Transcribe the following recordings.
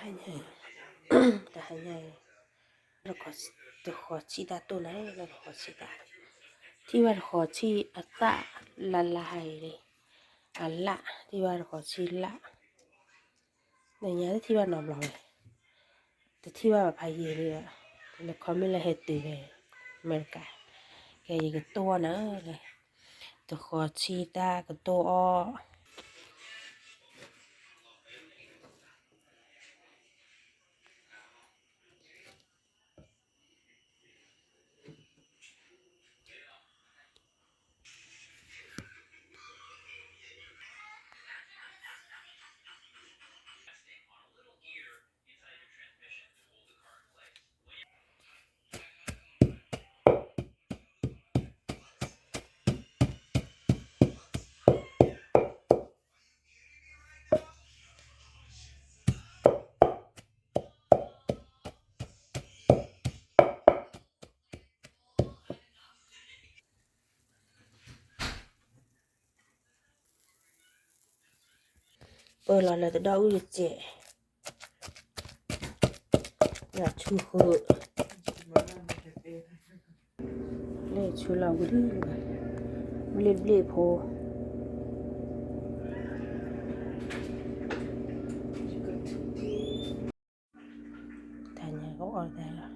hai nhảy ta hai nhảy nó khó chi ta tu này nó khó chi taที่ว่าขอชีอัตตะละลายเลยอัลละที่ว่าขอชีละในนี้ที่ว่าน้อมลอยแต่ที่ว่าพายเยเลยอะแล้วเขาไม่ละเหตุเลยเหมือนกันแกยังตัวนะเลยตัวขอชีตากับตัวอ้อเปิดแล้วจะได้อุ้ยเจ๊อยากชูคือเลยชูเราก็ดีเลยเรียบเรียบพอทานยาก็ออกได้ละ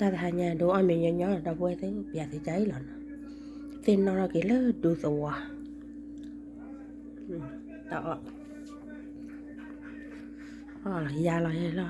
taทานยาดูอันเป็นย่อยๆเราไว้ถึงเปียกใจหรอเต้นนอนกี่เลิศดูตัวต่ออ๋อยาอะไรล่ะ